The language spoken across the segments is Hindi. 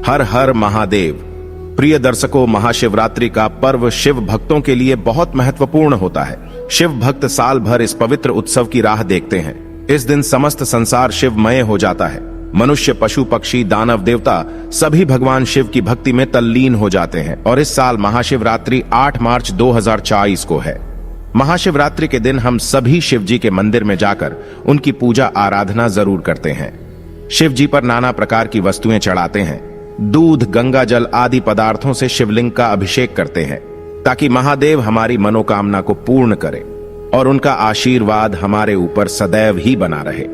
हर हर महादेव। प्रिय दर्शकों, महाशिवरात्रि का पर्व शिव भक्तों के लिए बहुत महत्वपूर्ण होता है। शिव भक्त साल भर इस पवित्र उत्सव की राह देखते हैं। इस दिन समस्त संसार शिवमय हो जाता है। मनुष्य, पशु, पक्षी, दानव, देवता सभी भगवान शिव की भक्ति में तल्लीन हो जाते हैं। और इस साल महाशिवरात्रि 8 मार्च 2024 को है। महाशिवरात्रि के दिन हम सभी शिव जी के मंदिर में जाकर उनकी पूजा आराधना जरूर करते हैं। शिव जी पर नाना प्रकार की वस्तुएं चढ़ाते हैं। दूध, गंगा जल आदि पदार्थों से शिवलिंग का अभिषेक करते हैं ताकि महादेव हमारी मनोकामना को पूर्ण करे और उनका आशीर्वाद हमारे ऊपर सदैव ही बना रहे।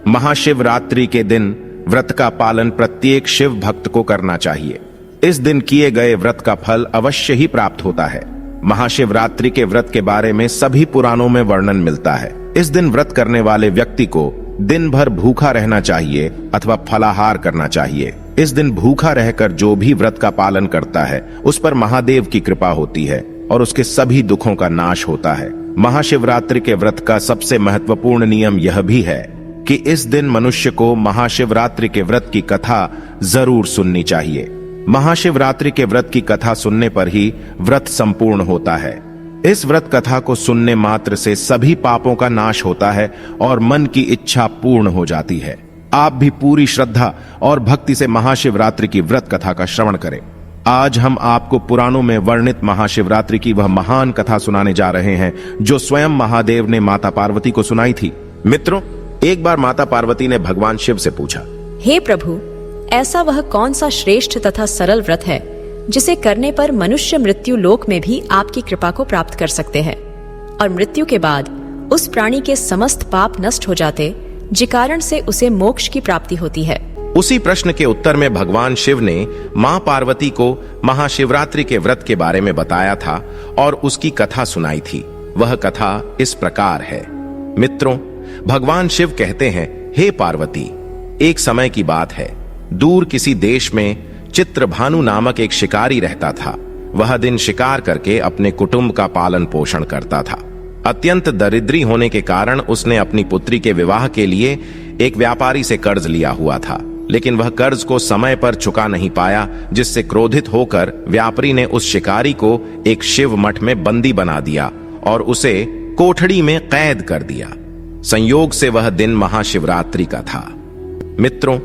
महाशिवरात्रि के दिन व्रत का पालन प्रत्येक शिव भक्त को करना चाहिए। इस दिन किए गए व्रत का फल अवश्य ही प्राप्त होता है। महाशिवरात्रि के व्रत के बारे में सभी पुराणों में वर्णन मिलता है। इस दिन व्रत करने वाले व्यक्ति को दिन भर भूखा रहना चाहिए अथवा फलाहार करना चाहिए। इस दिन भूखा रहकर जो भी व्रत का पालन करता है उस पर महादेव की कृपा होती है और उसके सभी दुखों का नाश होता है। महाशिवरात्रि के व्रत का सबसे महत्वपूर्ण नियम यह भी है कि इस दिन मनुष्य को महाशिवरात्रि के व्रत की कथा जरूर सुननी चाहिए। महाशिवरात्रि के व्रत की कथा सुनने पर ही व्रत संपूर्ण होता है। इस व्रत कथा को सुनने मात्र से सभी पापों का नाश होता है और मन की इच्छा पूर्ण हो जाती है। आप भी पूरी श्रद्धा और भक्ति से महाशिवरात्रि की व्रत कथा का श्रवण करें। आज हम आपको पुराणों में वर्णित महाशिवरात्रि की वह महान कथा सुनाने जा रहे हैं जो स्वयं महादेव ने माता पार्वती को सुनाई थी। मित्रों, एक बार माता पार्वती ने भगवान शिव से पूछा, हे प्रभु, ऐसा वह कौन सा श्रेष्ठ तथा सरल व्रत है जिसे करने पर मनुष्य मृत्यु लोक में भी आपकी कृपा को प्राप्त कर सकते हैं और मृत्यु के बाद उस प्राणी के समस्त पाप नष्ट हो जाते, जिस कारण से उसे मोक्ष की प्राप्ति होती है। उसी प्रश्न के उत्तर में भगवान शिव ने मां पार्वती को महाशिवरात्रि के व्रत के बारे में बताया था और उसकी कथा सुनाई थी। वह कथा इस प्रकार है। मित्रों, भगवान शिव कहते हैं, हे पार्वती, एक समय की बात है। दूर किसी देश में चित्रभानु नामक एक शिकारी रहता था। वह दिन शिकार करके अपने कुटुंब का पालन पोषण करता था। अत्यंत दरिद्री होने के कारण उसने अपनी पुत्री के विवाह के लिए एक व्यापारी से कर्ज लिया हुआ था, लेकिन वह कर्ज को समय पर चुका नहीं पाया, जिससे क्रोधित होकर व्यापारी ने उस शिकारी को एक शिव मठ में बंदी बना दिया और उसे कोठड़ी में कैद कर दिया। संयोग से वह दिन महाशिवरात्रि का था। मित्रों,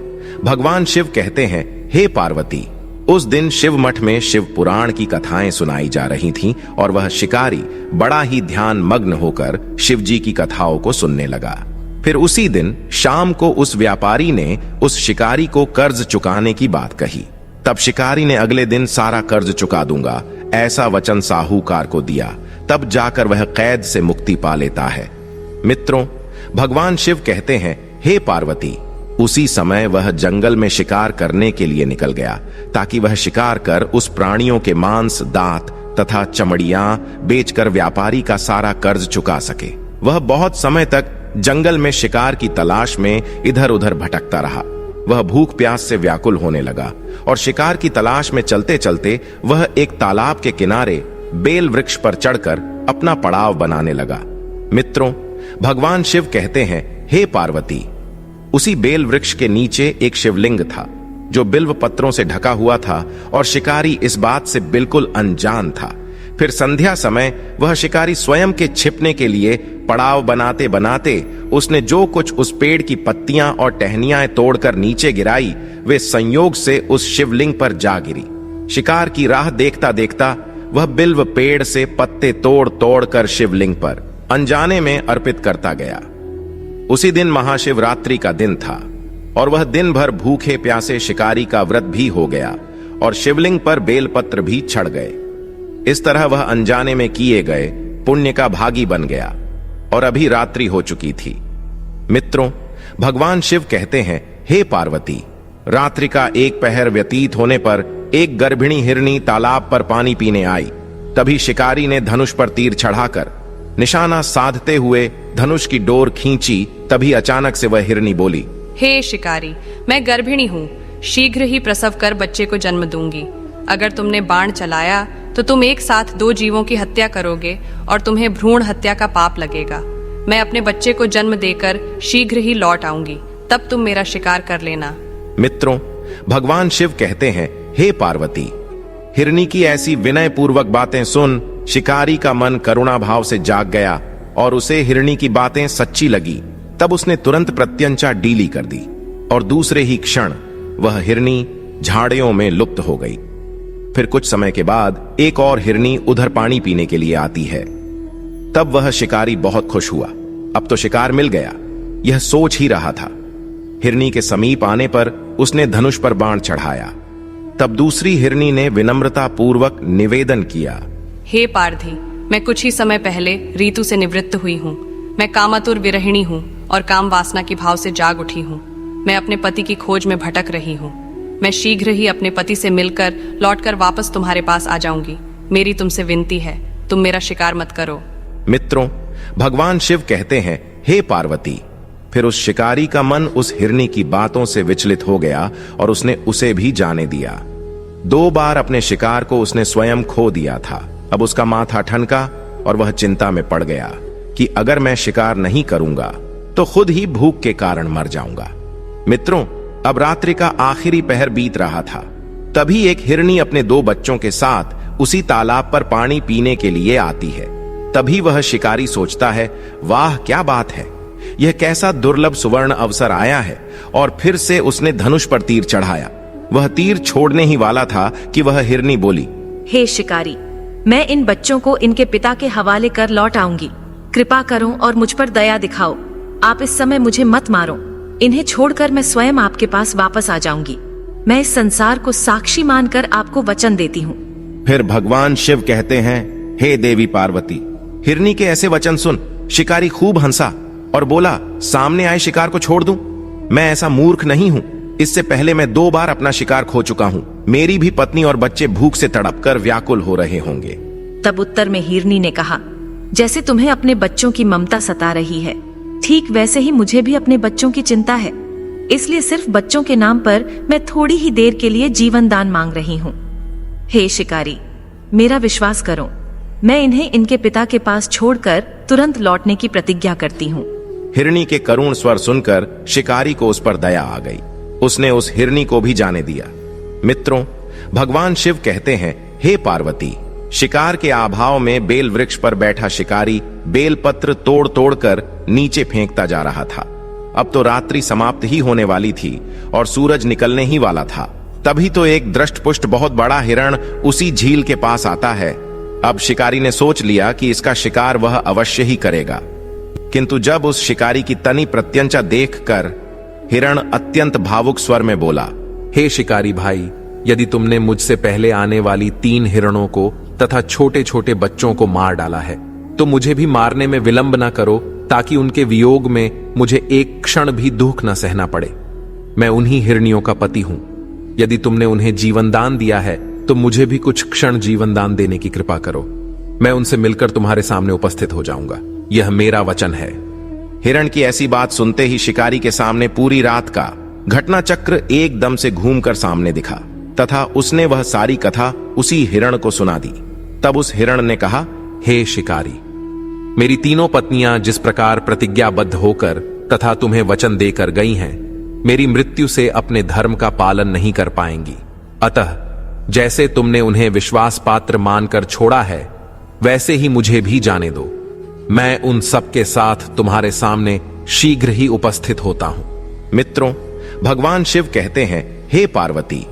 भगवान शिव कहते हैं, हे पार्वती, उस दिन शिव मठ में शिव पुराण की कथाएं सुनाई जा रही थीं और वह शिकारी बड़ा ही ध्यान मग्न होकर शिव जी की कथाओं को सुनने लगा। फिर उसी दिन शाम को उस व्यापारी ने उस शिकारी को कर्ज चुकाने की बात कही। तब शिकारी ने अगले दिन सारा कर्ज चुका दूंगा ऐसा वचन साहूकार को दिया। तब जाकर वह कैद से मुक्ति पा लेता है। मित्रों, भगवान शिव कहते हैं, हे पार्वती, उसी समय वह जंगल में शिकार करने के लिए निकल गया ताकि वह शिकार कर उस प्राणियों के मांस, दांत तथा चमड़ियां बेचकर व्यापारी का सारा कर्ज चुका सके। वह बहुत समय तक जंगल में शिकार की तलाश में इधर उधर भटकता रहा। वह भूख प्यास से व्याकुल होने लगा और शिकार की तलाश में चलते चलते वह एक तालाब के किनारे बेल वृक्ष पर चढ़कर अपना पड़ाव बनाने लगा। मित्रों, भगवान शिव कहते हैं, हे पार्वती, उसी बेल वृक्ष के नीचे एक शिवलिंग था जो बिल्व पत्रों से ढका हुआ था और शिकारी इस बात से बिल्कुल अनजान था। फिर संध्या समय वह शिकारी स्वयं के छिपने के लिए पड़ाव बनाते बनाते उसने जो कुछ उस पेड़ की पत्तियां और टहनियां तोड़कर नीचे गिराई, वे संयोग से उस शिवलिंग पर जा गिरी। शिकार की राह देखता देखता वह बिल्व पेड़ से पत्ते तोड़ तोड़ कर शिवलिंग पर अनजाने में अर्पित करता गया। उसी दिन महाशिवरात्रि का दिन था और वह दिन भर भूखे प्यासे शिकारी का व्रत भी हो गया और शिवलिंग पर बेलपत्र भी चढ़ गए। इस तरह वह अनजाने में किए गए पुण्य का भागी बन गया और अभी रात्रि हो चुकी थी। मित्रों, भगवान शिव कहते हैं, हे पार्वती, रात्रि का एक पहर व्यतीत होने पर एक गर्भिणी हिरनी तालाब पर पानी पीने आई। तभी शिकारी ने धनुष पर तीर चढ़ाकर निशाना साधते हुए धनुष की डोर खींची। तभी अचानक से वह हिरनी बोली, हे शिकारी, मैं गर्भिणी हूँ, शीघ्र ही प्रसव कर बच्चे को जन्म दूंगी। अगर तुमने बाण चलाया तो तुम एक साथ 2 जीवों की हत्या करोगे और तुम्हें भ्रूण हत्या का पाप लगेगा। मैं अपने बच्चे को जन्म देकर शीघ्र ही लौट आऊंगी, तब तुम मेरा शिकार कर लेना। मित्रों, भगवान शिव कहते हैं, हे पार्वती, हिरनी की ऐसी विनय पूर्वक बातें सुन शिकारी का मन करुणा भाव से जाग गया और उसे हिरनी की बातें सच्ची लगी। तब उसने तुरंत प्रत्यंचा डीली कर दी और दूसरे ही क्षण वह हिरनी झाड़ियों में लुप्त हो गई। फिर कुछ समय के बाद एक और हिरनी उधर पानी पीने के लिए आती है। तब वह शिकारी बहुत खुश हुआ, अब तो शिकार मिल गया, यह सोच ही रहा था। हिरनी के समीप आने पर उसने धनुष पर बाण चढ़ाया। तब दूसरी हिरनी ने विनम्रता पूर्वक निवेदन किया, हे पारधी, मैं कुछ ही समय पहले ऋतु से निवृत्त हुई हूँ। मैं कामातुर विरहिणी हूँ और काम वासना की भाव से जाग उठी हूँ। मैं अपने पति की खोज में भटक रही हूँ। मैं शीघ्र ही अपने पति से मिलकर लौटकर वापस तुम्हारे पास आ जाऊंगी। मेरी तुमसे विनती है, तुम मेरा शिकार मत करो। मित्रों, भगवान शिव कहते हैं, हे पार्वती। फिर उस शिकारी का मन उस हिरनी की बातों से विचलित हो गया और उसने उसे भी जाने दिया। 2 बार अपने शिकार को उसने स्वयं खो दिया था। अब उसका माथा ठनका और वह चिंता में पड़ गया कि अगर मैं शिकार नहीं करूंगा तो खुद ही भूख के कारण मर जाऊंगा। मित्रों, अब रात्रि का आखिरी पहर बीत रहा था। तभी एक हिरनी अपने 2 बच्चों के साथ उसी तालाब पर पानी पीने के लिए आती है। तभी वह शिकारी सोचता है, वाह क्या बात है, यह कैसा दुर्लभ सुवर्ण अवसर आया है। और फिर से उसने धनुष पर तीर चढ़ाया। वह तीर छोड़ने ही वाला था कि वह हिरनी बोली, हे शिकारी, मैं इन बच्चों को इनके पिता के हवाले कर लौट आऊंगी। कृपा करो और मुझ पर दया दिखाओ। आप इस समय मुझे मत मारो। इन्हें छोड़कर मैं स्वयं आपके पास वापस आ जाऊंगी। मैं इस संसार को साक्षी मानकर आपको वचन देती हूँ। फिर भगवान शिव कहते हैं, हे देवी पार्वती, हिरनी के ऐसे वचन सुन शिकारी खूब हंसा और बोला, सामने आए शिकार को छोड़ दूं? मैं ऐसा मूर्ख नहीं हूं। इससे पहले मैं 2 बार अपना शिकार खो चुका हूं। मेरी भी पत्नी और बच्चे भूख से तड़पकर व्याकुल हो रहे होंगे। तब उत्तर में हिरनी ने कहा, जैसे तुम्हें अपने बच्चों की ममता सता रही है, ठीक वैसे ही मुझे भी अपने बच्चों की चिंता है। इसलिए सिर्फ बच्चों के नाम पर मैं थोड़ी ही देर के लिए जीवन दान मांग रही हूँ। हे शिकारी, मेरा विश्वास करो, मैं इन्हें इनके पिता के पास छोड़कर तुरंत लौटने की प्रतिज्ञा करती हूँ। हिरनी के करुण स्वर सुनकर शिकारी को उस पर दया आ गई। उसने उस हिरनी को भी जाने दिया। मित्रों, भगवान शिव कहते हैं, हे पार्वती, शिकार के अभाव में बेल वृक्ष पर बैठा शिकारी बेल पत्र तोड़ तोड़कर नीचे फेंकता जा रहा था। अब तो रात्रि समाप्त ही होने वाली थी और सूरज निकलने ही वाला था। तभी तो एक दृष्टपुष्ट बहुत बड़ा हिरण उसी झील के पास आता है। अब शिकारी ने सोच लिया कि इसका शिकार वह अवश्य ही करेगा। किंतु जब उस शिकारी की तनी प्रत्यंचा देखकर हिरण अत्यंत भावुक स्वर में बोला, हे शिकारी भाई, यदि तुमने मुझसे पहले आने वाली 3 हिरणों को तथा छोटे छोटे बच्चों को मार डाला है तो मुझे भी मारने में विलंब न करो, ताकि उनके वियोग में मुझे एक क्षण भी दुख न सहना पड़े। मैं उन्हीं हिरनियों का पति हूं। यदि तुमने उन्हें जीवन दान दिया है तो मुझे भी कुछ क्षण जीवन दान देने की कृपा करो। मैं उनसे मिलकर तुम्हारे सामने उपस्थित हो जाऊंगा। यह मेरा वचन है। हिरण की ऐसी बात सुनते ही शिकारी के सामने पूरी रात का घटना चक्र एकदम से घूमकर सामने दिखा तथा उसने वह सारी कथा उसी हिरण को सुना दी। तब उस हिरण ने कहा, हे शिकारी, मेरी 3 पत्नियां जिस प्रकार प्रतिज्ञाबद्ध होकर तथा तुम्हें वचन देकर गई हैं, मेरी मृत्यु से अपने धर्म का पालन नहीं कर पाएंगी। अतः जैसे तुमने उन्हें विश्वास पात्र मानकर छोड़ा है, वैसे ही मुझे भी जाने दो। मैं उन सब के साथ तुम्हारे सामने शीघ्र ही उपस्थित होता हूं। मित्रों, भगवान शिव कहते हैं, हे पार्वती,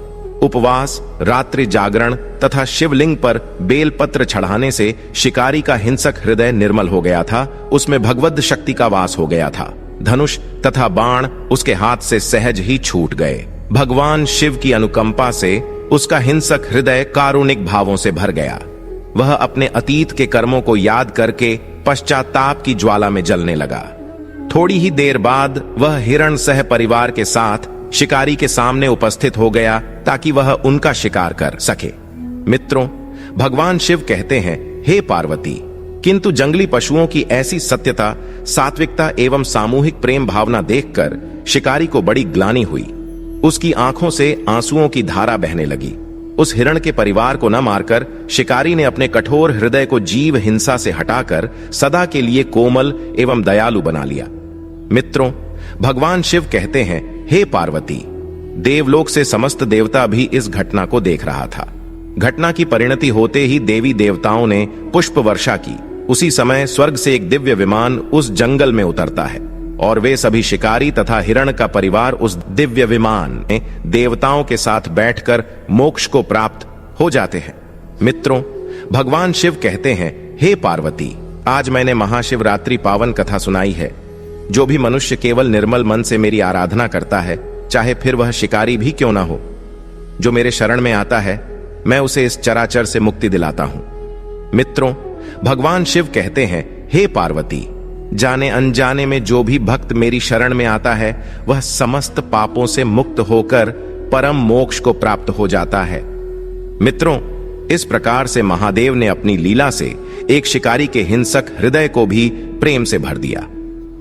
उपवास, रात्रि जागरण तथा शिवलिंग पर बेलपत्र चढ़ाने से शिकारी का हिंसक हृदय निर्मल हो गया था। उसमें भगवद शक्ति का वास हो गया था। धनुष तथा बाण उसके हाथ से सहज ही छूट गए। भगवान शिव की अनुकंपा से उसका हिंसक हृदय कारुणिक भावों से भर गया। वह अपने अतीत के कर्मों को याद करके पश्चाताप की ज्वाला में जलने लगा। थोड़ी ही देर बाद वह हिरण सह परिवार के साथ शिकारी के सामने उपस्थित हो गया ताकि वह उनका शिकार कर सके। मित्रों, भगवान शिव कहते हैं, हे पार्वती, किंतु जंगली पशुओं की ऐसी सत्यता, सात्विकता एवं सामूहिक प्रेम भावना देखकर शिकारी को बड़ी ग्लानि हुई। उसकी आंखों से आंसुओं की धारा बहने लगी। उस हिरण के परिवार को न मारकर शिकारी ने अपने कठोर हृदय को जीव हिंसा से हटाकर सदा के लिए कोमल एवं दयालु बना लिया। मित्रों, भगवान शिव कहते हैं, हे पार्वती, देवलोक से समस्त देवता भी इस घटना को देख रहा था। घटना की परिणति होते ही देवी देवताओं ने पुष्प वर्षा की। उसी समय स्वर्ग से एक दिव्य विमान उस जंगल में उतरता है और वे सभी शिकारी तथा हिरण का परिवार उस दिव्य विमान में देवताओं के साथ बैठकर मोक्ष को प्राप्त हो जाते हैं। मित्रों, भगवान शिव कहते हैं, हे पार्वती, आज मैंने महाशिवरात्रि पावन कथा सुनाई है। जो भी मनुष्य केवल निर्मल मन से मेरी आराधना करता है, चाहे फिर वह शिकारी भी क्यों ना हो, जो मेरे शरण में आता है, मैं उसे इस चराचर से मुक्ति दिलाता हूं। मित्रों, भगवान शिव कहते हैं, हे पार्वती, जाने अनजाने में जो भी भक्त मेरी शरण में आता है, वह समस्त पापों से मुक्त होकर परम मोक्ष को प्राप्त हो जाता है। मित्रों, इस प्रकार से महादेव ने अपनी लीला से एक शिकारी के हिंसक हृदय को भी प्रेम से भर दिया।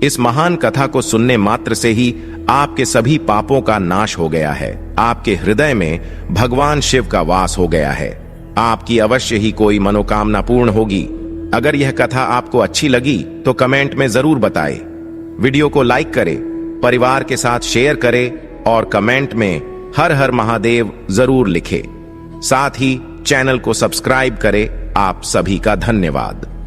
इस महान कथा को सुनने मात्र से ही आपके सभी पापों का नाश हो गया है। आपके हृदय में भगवान शिव का वास हो गया है। आपकी अवश्य ही कोई मनोकामना पूर्ण होगी। अगर यह कथा आपको अच्छी लगी तो कमेंट में जरूर बताएं। वीडियो को लाइक करें, परिवार के साथ शेयर करें और कमेंट में हर हर महादेव जरूर लिखें। साथ ही चैनल को सब्सक्राइब करें। आप सभी का धन्यवाद।